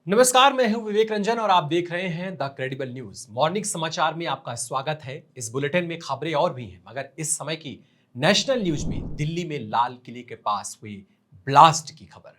नमस्कार, मैं हूं विवेक रंजन और आप देख रहे हैं द क्रेडिबल न्यूज मॉर्निंग समाचार में आपका स्वागत है। इस बुलेटिन में खबरें और भी हैं, मगर इस समय की नेशनल न्यूज में दिल्ली में लाल किले के पास हुए ब्लास्ट की खबर।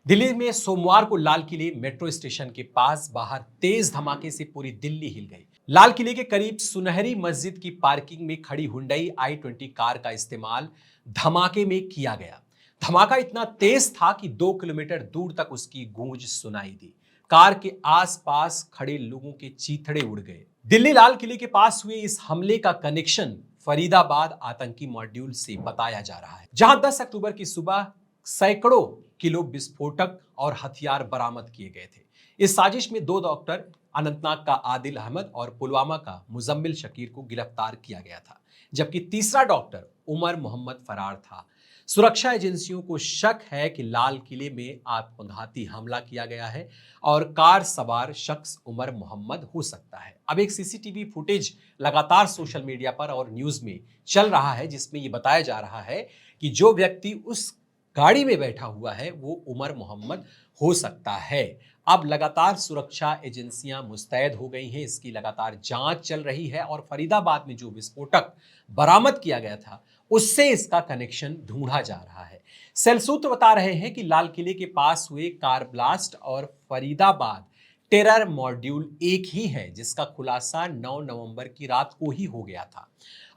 दिल्ली में सोमवार को लाल किले मेट्रो स्टेशन के पास बाहर तेज धमाके से पूरी दिल्ली हिल गई। लाल किले के करीब सुनहरी मस्जिद की पार्किंग में खड़ी हुंडई i20 कार का इस्तेमाल धमाके में किया गया। धमाका इतना तेज था कि 2 किलोमीटर दूर तक उसकी गूंज सुनाई दी। कार के आसपास खड़े लोगों के चीथड़े उड़ गए। दिल्ली लाल किले के पास हुए इस हमले का कनेक्शन फरीदाबाद आतंकी मॉड्यूल से बताया जा रहा है, जहां 10 अक्टूबर की सुबह सैकड़ों किलो विस्फोटक और हथियार बरामद किए गए थे। इस साजिश में 2 डॉक्टर, अनंतनाग का आदिल अहमद और पुलवामा का मुजम्मिल शकीर को गिरफ्तार किया गया था, जबकि तीसरा डॉक्टर उमर मोहम्मद फरार था। सुरक्षा एजेंसियों को शक है कि लाल किले में आत्मघाती हमला किया गया है और कार सवार शख्स उमर मोहम्मद हो सकता है। अब एक सीसीटीवी फुटेज लगातार सोशल मीडिया पर और न्यूज में चल रहा है, जिसमें यह बताया जा रहा है कि जो व्यक्ति उस गाड़ी में बैठा हुआ है वो उमर मोहम्मद हो सकता है। अब लगातार सुरक्षा एजेंसियां मुस्तैद हो गई हैं, इसकी लगातार जांच चल रही है और फरीदाबाद में जो विस्फोटक बरामद किया गया था उससे इसका कनेक्शन ढूंढा जा रहा है। सेल सूत्र बता रहे हैं कि लाल किले के पास हुए कार ब्लास्ट और फरीदाबाद टेरर मॉड्यूल एक ही है, जिसका खुलासा 9 नवंबर की रात को ही हो गया था।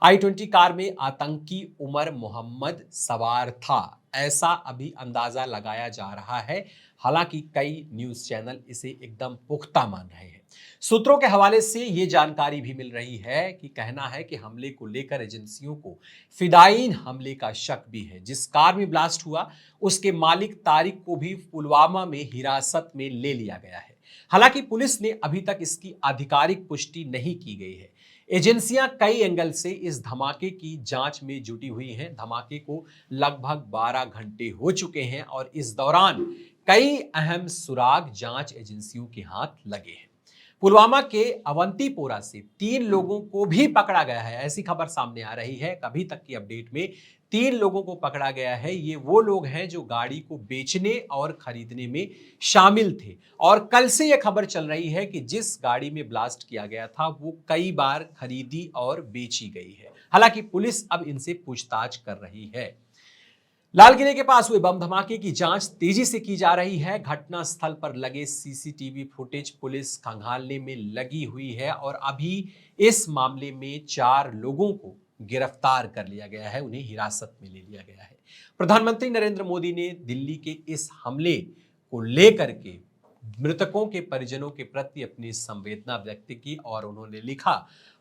i20 कार में आतंकी उमर मोहम्मद सवार था, ऐसा अभी अंदाजा लगाया जा रहा है। हालांकि कई न्यूज चैनल इसे एकदम पुख्ता मान रहे हैं। सूत्रों के हवाले से ये जानकारी भी मिल रही है कि कहना है कि हमले को लेकर एजेंसियों को फिदायीन हमले का शक भी है। जिस कार में ब्लास्ट हुआ उसके मालिक तारिक को भी पुलवामा में हिरासत में ले लिया गया है। हालांकि पुलिस ने अभी तक इसकी आधिकारिक पुष्टि नहीं की गई है। एजेंसियां कई एंगल से इस धमाके की जांच में जुटी हुई हैं। धमाके को लगभग 12 घंटे हो चुके हैं और इस दौरान कई अहम सुराग जांच एजेंसियों के हाथ लगे हैं। पुलवामा के अवंतीपोरा से 3 लोगों को भी पकड़ा गया है, ऐसी खबर सामने आ रही है। अभी तक की अपडेट में 3 लोगों को पकड़ा गया है। ये वो लोग हैं जो गाड़ी को बेचने और खरीदने में शामिल थे और कल से यह खबर चल रही है कि जिस गाड़ी में ब्लास्ट किया गया था वो कई बार खरीदी और बेची गई है। हालांकि पुलिस अब इनसे पूछताछ कर रही है। लाल किले के पास हुए बम धमाके की जांच तेजी से की जा रही है। घटना स्थल पर लगे सीसीटीवी फुटेज पुलिस खंगालने में लगी हुई है और अभी इस मामले में 4 लोगों को गिरफ्तार कर लिया गया है, उन्हें हिरासत में ले लिया गया है। प्रधानमंत्री नरेंद्र मोदी ने दिल्ली के इस हमले को लेकर के मृतकों के परिजनों के प्रति अपनी संवेदना व्यक्त की और उन्होंने लिखा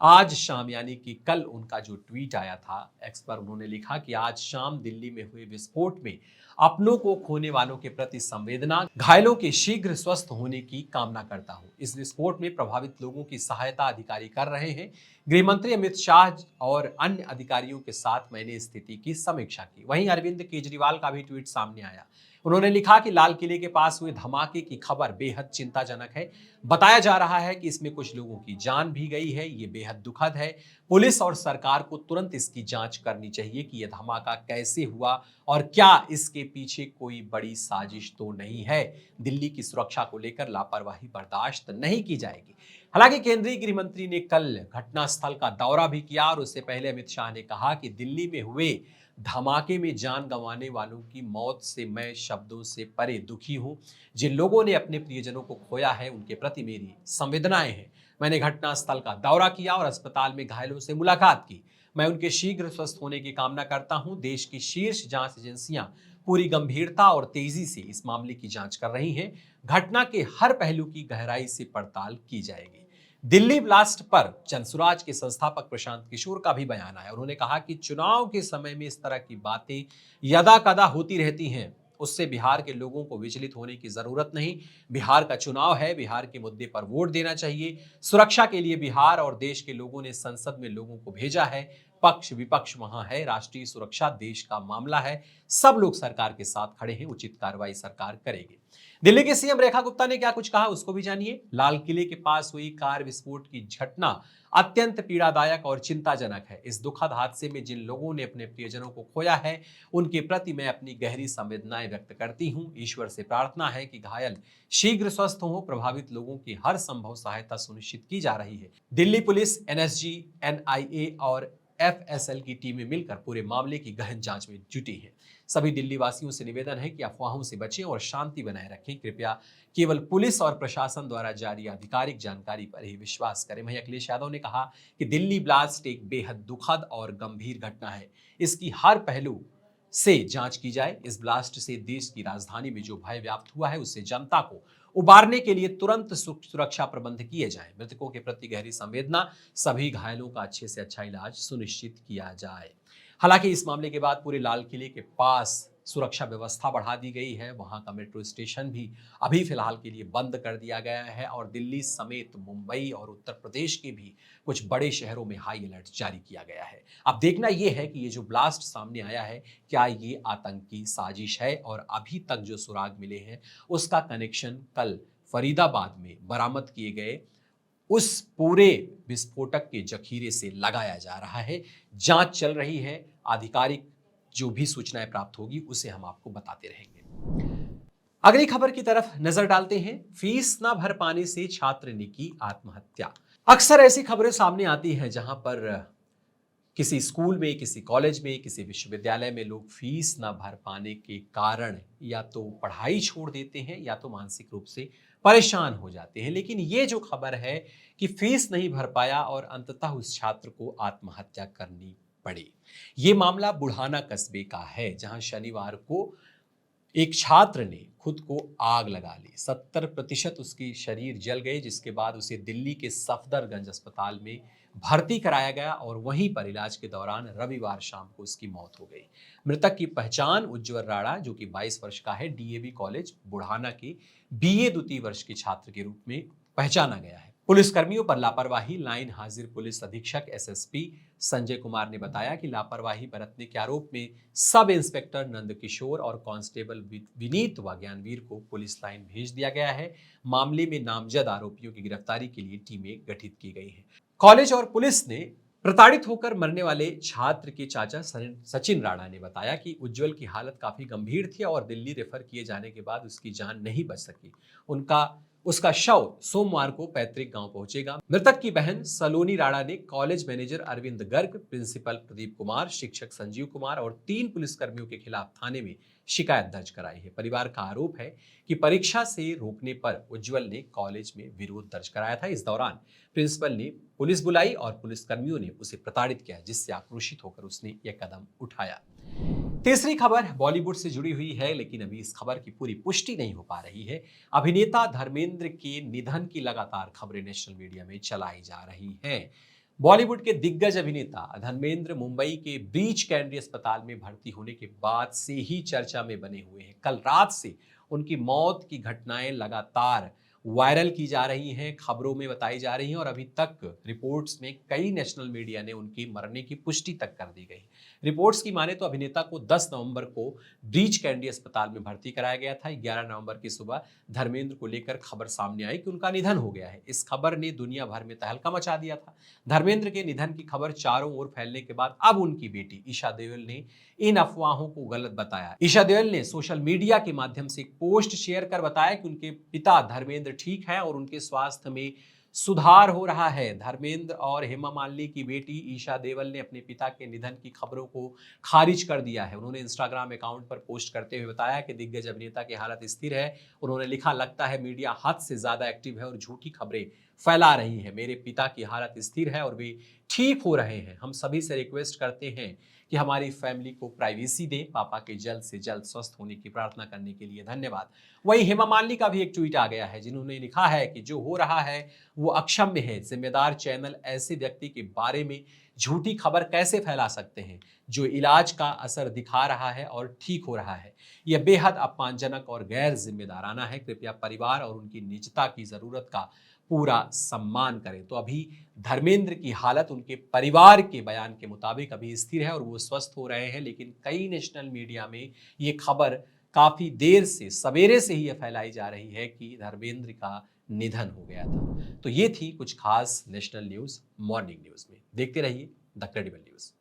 आज शाम, यानी कि कल उनका जो ट्वीट आया था एक्स पर, उन्होंने लिखा कि आज शाम दिल्ली में हुए विस्फोट में अपनों को खोने वालों के प्रति संवेदना, घायलों के शीघ्र स्वस्थ होने की कामना करता हूं। इस विस्फोट में प्रभावित लोगों की सहायता अधिकारी कर रहे हैं। गृह मंत्री अमित शाह और अन्य अधिकारियों के साथ मैंने स्थिति की समीक्षा की। वहीं अरविंद केजरीवाल का भी ट्वीट सामने आया। उन्होंने लिखा कि लाल किले के पास हुए धमाके की खबर बेहद चिंताजनक है। बताया जा रहा है कि इसमें कुछ लोगों की जान भी गई है। ये बेहद दुखद है। पुलिस और सरकार को तुरंत इसकी जांच करनी चाहिए कि यह धमाका कैसे हुआ और क्या इसके पीछे कोई बड़ी साजिश तो नहीं है। दिल्ली की सुरक्षा को लेकर लापरवाही बर्दाश्त नहीं की जाएगी। हालांकि केंद्रीय गृह मंत्री ने कल घटनास्थल का दौरा भी किया और उससे पहले अमित शाह ने कहा कि दिल्ली में हुए धमाके में जान गंवाने वालों की मौत से मैं शब्दों से परे दुखी हूं। जिन लोगों ने अपने प्रियजनों को खोया है उनके प्रति मेरी संवेदनाएं हैं। मैंने घटनास्थल का दौरा किया और अस्पताल में घायलों से मुलाकात की। मैं उनके शीघ्र स्वस्थ होने की कामना करता हूं। देश की शीर्ष जांच एजेंसियां पूरी गंभीरता और तेजी से इस मामले की जांच कर रही हैं। घटना के हर पहलू की गहराई से पड़ताल की जाएगी। दिल्ली ब्लास्ट पर जनसुराज के संस्थापक प्रशांत किशोर का भी बयान आया। उन्होंने कहा कि चुनाव के समय में इस तरह की बातें यदा कदा होती रहती हैं, उससे बिहार के लोगों को विचलित होने की जरूरत नहीं। बिहार का चुनाव है, बिहार के मुद्दे पर वोट देना चाहिए। सुरक्षा के लिए बिहार और देश के लोगों ने संसद में लोगों को भेजा है। पक्ष विपक्ष वहां है, राष्ट्रीय सुरक्षा देश का मामला है, सब लोग सरकार के साथ खड़े हैं, उचित कार्रवाई सरकार करेगी। दिल्ली के सीएम रेखा गुप्ता ने क्या कुछ कहा उसको भी जानिए। लाल किले के पास हुई कार विस्फोट की घटना अत्यंत पीड़ादायक और चिंताजनक है। इस दुखद हादसे में जिन लोगों ने अपने प्रियजनों को खोया है उनके प्रति मैं अपनी गहरी संवेदनाएं व्यक्त करती हूं। ईश्वर से प्रार्थना है कि घायल शीघ्र स्वस्थ हों। प्रभावित लोगों की हर संभव सहायता सुनिश्चित की जा रही है। दिल्ली पुलिस, एनएसजी, एनआईए और एफएसएल की टीमें मिलकर पूरे मामले की गहन जांच में जुटी हैं। सभी दिल्ली वासियों से निवेदन है कि अफवाहों से बचें और शांति बनाए रखें। कृपया केवल पुलिस और प्रशासन द्वारा जारी आधिकारिक जानकारी पर ही विश्वास करें। वहीं अखिलेश यादव ने कहा कि दिल्ली ब्लास्ट एक बेहद दुखद और गंभीर घटना है। इसकी हर पहलू से जांच की जाए। इस ब्लास्ट से देश की राजधानी में जो भय व्याप्त हुआ है उससे जनता को उबारने के लिए तुरंत सुरक्षा प्रबंध किए जाएं। मृतकों के प्रति गहरी संवेदना, सभी घायलों का अच्छे से अच्छा इलाज सुनिश्चित किया जाए। हालांकि इस मामले के बाद पूरे लाल किले के पास सुरक्षा व्यवस्था बढ़ा दी गई है। वहां का मेट्रो स्टेशन भी अभी फिलहाल के लिए बंद कर दिया गया है और दिल्ली समेत मुंबई और उत्तर प्रदेश के भी कुछ बड़े शहरों में हाई अलर्ट जारी किया गया है। अब देखना यह है कि ये जो ब्लास्ट सामने आया है क्या ये आतंकी साजिश है, और अभी तक जो सुराग मिले हैं उसका कनेक्शन कल फरीदाबाद में बरामद किए गए उस पूरे विस्फोटक के जखीरे से लगाया जा रहा है। जांच चल रही है, आधिकारिक जो भी सूचनाएं प्राप्त होगी उसे हम आपको बताते रहेंगे। अगली खबर की तरफ नजर डालते हैं। फीस न भर पाने से छात्र ने की आत्महत्या। अक्सर ऐसी खबरें सामने आती हैं जहां पर किसी स्कूल में, किसी कॉलेज में, किसी विश्वविद्यालय में लोग फीस न भर पाने के कारण या तो पढ़ाई छोड़ देते हैं या तो मानसिक रूप से परेशान हो जाते हैं। लेकिन ये जो खबर है कि फीस नहीं भर पाया और अंततः उस छात्र को आत्महत्या करनी पड़ी, ये मामला बुढ़ाना कस्बे का है, जहां शनिवार को एक छात्र ने खुद को आग लगा ली। 70% उसकी शरीर जल गए, जिसके बाद उसे दिल्ली के सफदरगंज अस्पताल में भर्ती कराया गया और वहीं पर इलाज के दौरान रविवार शाम को उसकी मौत हो गई। मृतक की पहचान उज्जवल राणा, जो कि 22 वर्ष का है, डीएवी कॉलेज बुढ़ाना के बीए द्वितीय वर्ष के छात्र के रूप में पहचाना गया है। पुलिसकर्मियों पर लापरवाही। लाइन हाजिर पुलिस अधीक्षक एसएसपी संजय कुमार ने बताया कि लापरवाही बरतने के आरोप में सब इंस्पेक्टर नंदकिशोर और कांस्टेबल विनीत व ज्ञानवीर को पुलिस लाइन भेज दिया गया है। मामले में नामजद आरोपियों की गिरफ्तारी के लिए टीमें गठित की गई हैं। कॉलेज और पुलिस ने प्रताड़ित होकर मरने वाले छात्र के चाचा सचिन राणा ने बताया कि उज्जवल की हालत काफी गंभीर थी और दिल्ली रेफर किए जाने के बाद उसकी जान नहीं बच सकी। उसका शव सोमवार को पैतृक गांव पहुंचेगा। मृतक की बहन सलोनी राणा ने college manager Arvind Garg, principal Pradeep Kumar, शिक्षक संजीव कुमार और 3 पुलिसकर्मियों के खिलाफ थाने में शिकायत दर्ज कराई है। परिवार का आरोप है कि परीक्षा से रोकने पर उज्जवल ने कॉलेज में विरोध दर्ज कराया था। इस दौरान प्रिंसिपल ने पुलिस बुलाई और पुलिसकर्मियों ने उसे प्रताड़ित किया, जिससे आक्रोशित होकर उसने यह कदम उठाया। तीसरी खबर बॉलीवुड से जुड़ी हुई है, लेकिन अभी इस खबर की पूरी पुष्टि नहीं हो पा रही है। अभिनेता धर्मेंद्र के निधन की लगातार खबरें नेशनल मीडिया में चलाई जा रही हैं। बॉलीवुड के दिग्गज अभिनेता धर्मेंद्र मुंबई के ब्रीच कैंडी अस्पताल में भर्ती होने के बाद से ही चर्चा में बने हुए हैं। कल रात से उनकी मौत की घटनाएं लगातार वायरल की जा रही हैं, खबरों में बताई जा रही हैं और अभी तक रिपोर्ट्स में कई नेशनल मीडिया ने उनके मरने की पुष्टि तक कर दी गई। रिपोर्ट्स की माने तो अभिनेता को 10 नवंबर को ब्रीच कैंडी अस्पताल में भर्ती कराया गया था। 11 नवंबर की सुबह धर्मेंद्र को लेकर खबर सामने आई कि उनका निधन हो गया है। इस खबर ने दुनिया भर में तहलका मचा दिया था। धर्मेंद्र के निधन की खबर चारों ओर फैलने के बाद अब उनकी बेटी ईशा देओल ने इन अफवाहों को गलत बताया। ईशा देओल ने सोशल मीडिया के माध्यम से एक पोस्ट शेयर कर बताया कि उनके पिता धर्मेंद्र ठीक है और उनके स्वास्थ्य में सुधार हो रहा है। धर्मेंद्र और हेमा मालिनी की बेटी ईशा देओल ने अपने पिता के निधन की खबरों को खारिज कर दिया है। उन्होंने इंस्टाग्राम अकाउंट पर पोस्ट करते हुए बताया कि दिग्गज अभिनेता की हालत स्थिर है। उन्होंने लिखा, लगता है मीडिया हद से ज्यादा एक्टिव है और झूठी खबरें फैला रही है। मेरे पिता की हालत स्थिर है और वे ठीक हो रहे हैं। हम सभी से रिक्वेस्ट करते हैं कि हमारी फैमिली को प्राइवेसी दें। पापा के जल्द से जल्द स्वस्थ होने की प्रार्थना करने के लिए धन्यवाद। वहीं हेमा मालिनी का भी एक ट्वीट आ गया है, जिन्होंने लिखा है कि जो हो रहा है वो अक्षम्य है। जिम्मेदार चैनल ऐसे व्यक्ति के बारे में झूठी खबर कैसे फैला सकते हैं जो इलाज का असर दिखा रहा है और ठीक हो रहा है। यह बेहद अपमानजनक और गैर जिम्मेदाराना है। कृपया परिवार और उनकी निजता की जरूरत का पूरा सम्मान करें। तो अभी धर्मेंद्र की हालत उनके परिवार के बयान के मुताबिक अभी स्थिर है और वो स्वस्थ हो रहे हैं, लेकिन कई नेशनल मीडिया में ये खबर काफी देर से, सवेरे से ही यह फैलाई जा रही है कि धर्मेंद्र का निधन हो गया था। तो ये थी कुछ खास नेशनल न्यूज मॉर्निंग न्यूज में। देखते रहिए द क्रेडिबल न्यूज।